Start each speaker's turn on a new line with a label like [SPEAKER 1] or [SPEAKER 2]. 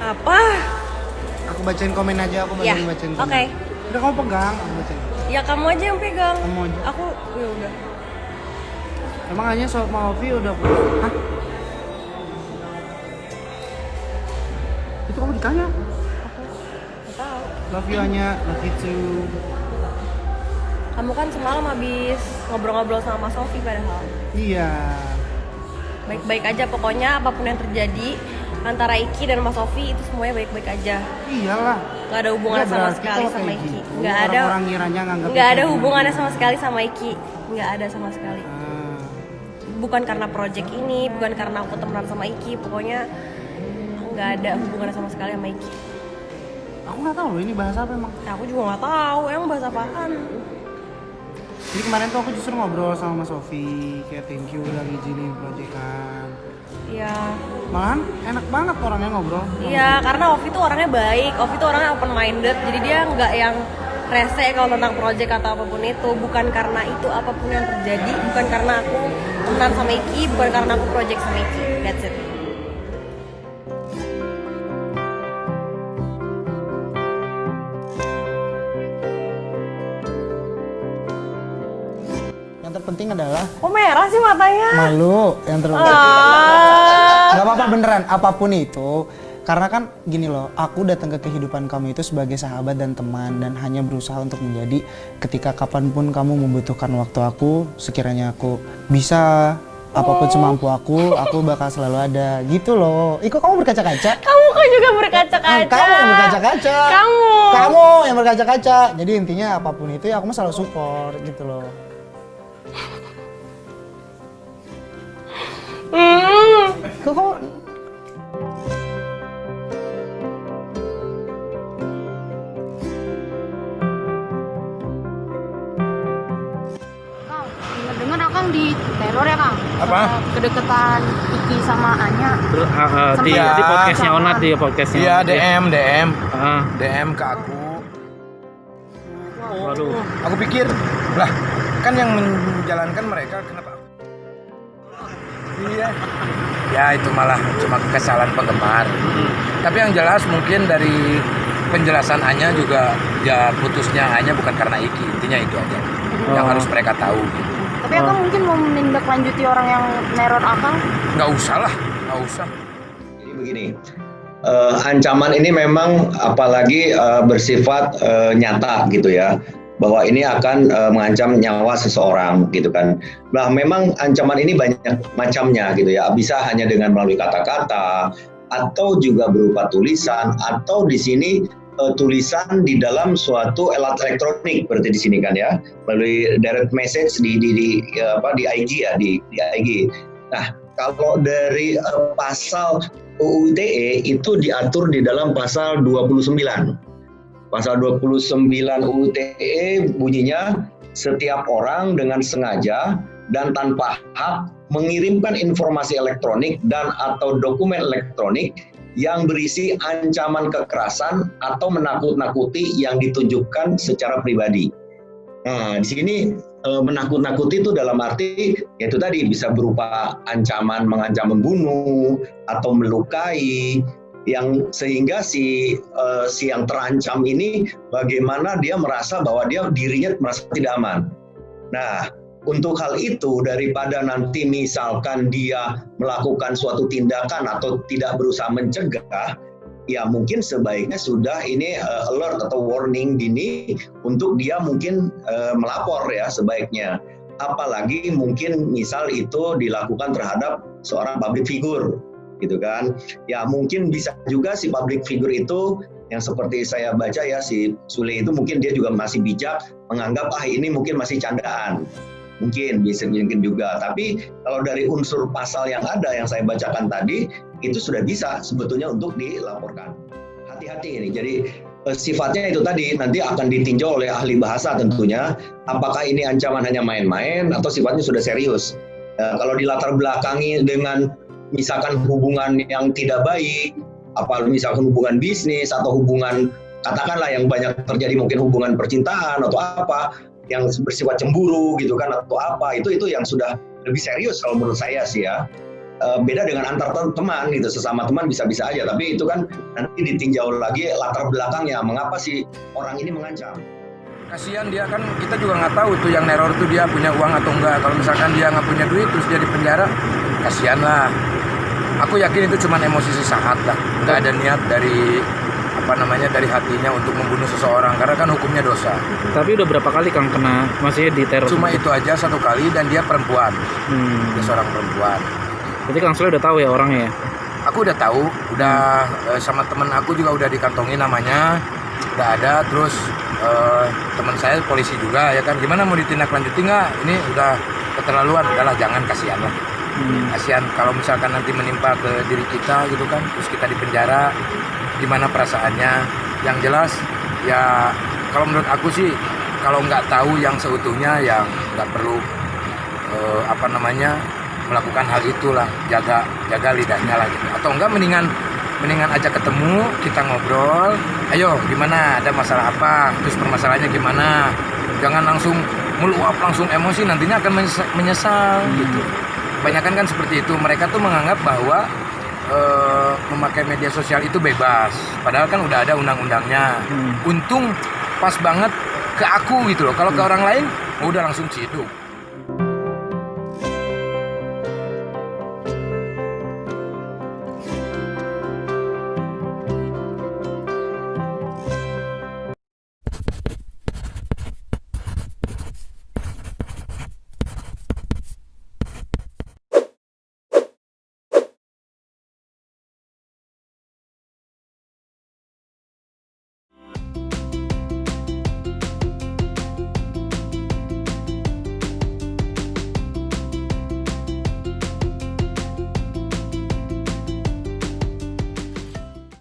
[SPEAKER 1] Apa?
[SPEAKER 2] Aku bacain komen aja, aku
[SPEAKER 1] Ya,
[SPEAKER 2] bacain komen.
[SPEAKER 1] oke.
[SPEAKER 2] Udah kamu pegang, aku bacain.
[SPEAKER 1] Ya kamu aja yang pegang.
[SPEAKER 2] Kamu aja.
[SPEAKER 1] Aku ya udah.
[SPEAKER 2] Emang hanya soal Ovi udah putus? Hah? Itu kamu ditanya?
[SPEAKER 1] Nggak tahu.
[SPEAKER 2] Love you Anya, love you too.
[SPEAKER 1] Kamu kan semalam habis ngobrol-ngobrol sama Mas Sofi padahal.
[SPEAKER 2] Iya.
[SPEAKER 1] Baik-baik aja pokoknya apapun yang terjadi antara Iki dan Mas Sofi itu semuanya baik-baik aja.
[SPEAKER 2] Iyalah.
[SPEAKER 1] Gak ada hubungannya
[SPEAKER 2] Ya,
[SPEAKER 1] sama
[SPEAKER 2] berarti
[SPEAKER 1] sekali
[SPEAKER 2] kalau
[SPEAKER 1] sama
[SPEAKER 2] kayak
[SPEAKER 1] Iki.
[SPEAKER 2] gitu,
[SPEAKER 1] Nggak ada.
[SPEAKER 2] orang-orang ngiranya nganggap
[SPEAKER 1] Nggak
[SPEAKER 2] itu
[SPEAKER 1] ada
[SPEAKER 2] gimana.
[SPEAKER 1] hubungannya sama sekali sama Iki. Nggak ada sama sekali.
[SPEAKER 2] Ah.
[SPEAKER 1] Bukan karena project ini, bukan karena aku temenan sama Iki. Pokoknya nggak ada hubungannya sama sekali sama Iki.
[SPEAKER 2] Aku nggak tahu loh ini bahasa apa emang.
[SPEAKER 1] Nah, aku juga nggak tahu. Emang bahasa apaan?
[SPEAKER 2] Jadi kemarin tuh aku justru ngobrol sama Mas Sofi, kayak thank you udah ngizinin proyekan.
[SPEAKER 1] Iya.
[SPEAKER 2] Malahan enak banget orangnya ngobrol.
[SPEAKER 1] Iya, karena Ovi tuh orangnya baik, Ovi tuh orangnya open minded, jadi dia nggak yang rese kalau tentang project atau apapun itu. Bukan karena itu apapun yang terjadi, bukan karena aku temenan sama Iki, bukan karena aku project sama Iki. That's it.
[SPEAKER 2] Yang terpenting adalah
[SPEAKER 1] Kok merah sih matanya?
[SPEAKER 2] malu. Yang terpenting.
[SPEAKER 1] Ah.
[SPEAKER 2] Gak apa-apa beneran, apapun itu. Karena kan gini loh, aku datang ke kehidupan kamu itu sebagai sahabat dan teman dan hanya berusaha untuk menjadi ketika kapanpun kamu membutuhkan waktu aku, sekiranya aku bisa apapun semampu aku bakal selalu ada gitu loh. Iko kamu berkaca-kaca?
[SPEAKER 1] Kamu kok juga berkaca-kaca?
[SPEAKER 2] Kamu yang berkaca-kaca.
[SPEAKER 1] Kamu
[SPEAKER 2] yang berkaca-kaca. Jadi intinya apapun itu ya aku mah selalu support gitu loh. Kok
[SPEAKER 3] Kang, dengar Akang di teror ya Kang?
[SPEAKER 4] Apa?
[SPEAKER 3] Kedeketan Iki sama Anya.
[SPEAKER 4] Di podcastnya Onat, di podcastnya
[SPEAKER 5] Iya,
[SPEAKER 4] Onat, ya.
[SPEAKER 5] DM
[SPEAKER 4] Ah,
[SPEAKER 5] DM ke aku.
[SPEAKER 4] waduh.
[SPEAKER 5] Aku pikir, lah kan yang menjalankan mereka kenapa? Iya. Ya itu malah cuma kesalahan penggemar. Tapi yang jelas mungkin dari penjelasan Anya juga ya putusnya Anya bukan karena Iki, intinya itu aja. Yang
[SPEAKER 4] Oh.
[SPEAKER 5] harus mereka tahu. Gitu.
[SPEAKER 3] Tapi Akang mungkin mau menindaklanjuti orang yang neror Akang.
[SPEAKER 5] Nggak usah lah, nggak usah.
[SPEAKER 6] Jadi begini, ancaman ini memang apalagi bersifat nyata gitu ya, bahwa ini akan mengancam nyawa seseorang gitu kan. Nah memang ancaman ini banyak macamnya gitu ya, bisa hanya dengan melalui kata-kata atau juga berupa tulisan atau di sini tulisan di dalam suatu alat elektronik berarti di sini kan ya, melalui direct message di IG ya di IG. Nah kalau dari pasal UU ITE itu diatur di dalam pasal 29. Pasal 29 UU ITE bunyinya setiap orang dengan sengaja dan tanpa hak mengirimkan informasi elektronik dan atau dokumen elektronik yang berisi ancaman kekerasan atau menakut-nakuti yang ditunjukkan secara pribadi. Nah, di sini menakut-nakuti itu dalam arti yaitu tadi bisa berupa ancaman mengancam membunuh atau melukai yang sehingga si yang terancam ini bagaimana dia merasa bahwa dirinya merasa tidak aman. Nah, untuk hal itu daripada nanti misalkan dia melakukan suatu tindakan atau tidak berusaha mencegah, ya mungkin sebaiknya sudah ini alert atau warning dini untuk dia mungkin melapor ya sebaiknya. Apalagi mungkin misal itu dilakukan terhadap seorang public figure gitu kan. Ya mungkin bisa juga si public figure itu yang seperti saya baca ya si Sule itu mungkin dia juga masih bijak menganggap ini mungkin masih candaan. Mungkin juga, tapi kalau dari unsur pasal yang ada yang saya bacakan tadi itu sudah bisa sebetulnya untuk dilaporkan. Hati-hati ini, jadi sifatnya itu tadi nanti akan ditinjau oleh ahli bahasa tentunya, apakah ini ancaman hanya main-main atau sifatnya sudah serius. Kalau dilatar belakangi dengan misalkan hubungan yang tidak baik, apa misalkan hubungan bisnis atau hubungan katakanlah yang banyak terjadi mungkin hubungan percintaan atau apa yang bersifat cemburu gitu kan atau apa, itu yang sudah lebih serius kalau menurut saya sih ya. Beda dengan antar teman gitu, sesama teman bisa-bisa aja, tapi itu kan nanti ditinjau lagi latar belakangnya, mengapa sih orang ini mengancam.
[SPEAKER 5] Kasihan dia kan, kita juga nggak tahu tuh yang neror tuh dia punya uang atau enggak. Kalau misalkan dia nggak punya duit terus dia di penjara, kasihan lah. Aku yakin itu cuma emosi sesaat lah, nggak ada niat dari dari hatinya untuk membunuh seseorang, karena kan hukumnya dosa.
[SPEAKER 4] Tapi udah berapa kali Kang kena maksudnya di teror?
[SPEAKER 5] Cuma itu aja satu kali, dan dia perempuan, dia seorang perempuan.
[SPEAKER 4] Jadi Kang Sule udah tahu ya orangnya ya?
[SPEAKER 5] Aku udah tahu, udah sama temen aku juga udah dikantongi namanya, udah ada. Terus teman saya polisi juga ya kan, gimana mau ditindaklanjuti nggak? Ini udah keterlaluan, udahlah jangan, kasihan lah. Kasihan kalau misalkan nanti menimpa ke diri kita gitu kan, terus kita di penjara, gimana perasaannya? Yang jelas ya kalau menurut aku sih, kalau nggak tahu yang seutuhnya ya nggak perlu melakukan hal itulah, jaga lidahnya lah gitu. Atau enggak mendingan ajak ketemu, kita ngobrol, ayo gimana, ada masalah apa, terus permasalahannya gimana. Jangan langsung meluap, langsung emosi, nantinya akan menyesal gitu. Kebanyakan kan seperti itu, mereka tuh menganggap bahwa memakai media sosial itu bebas, padahal kan udah ada undang-undangnya. Untung pas banget ke aku gitu loh, kalau ke orang lain udah langsung ciduk.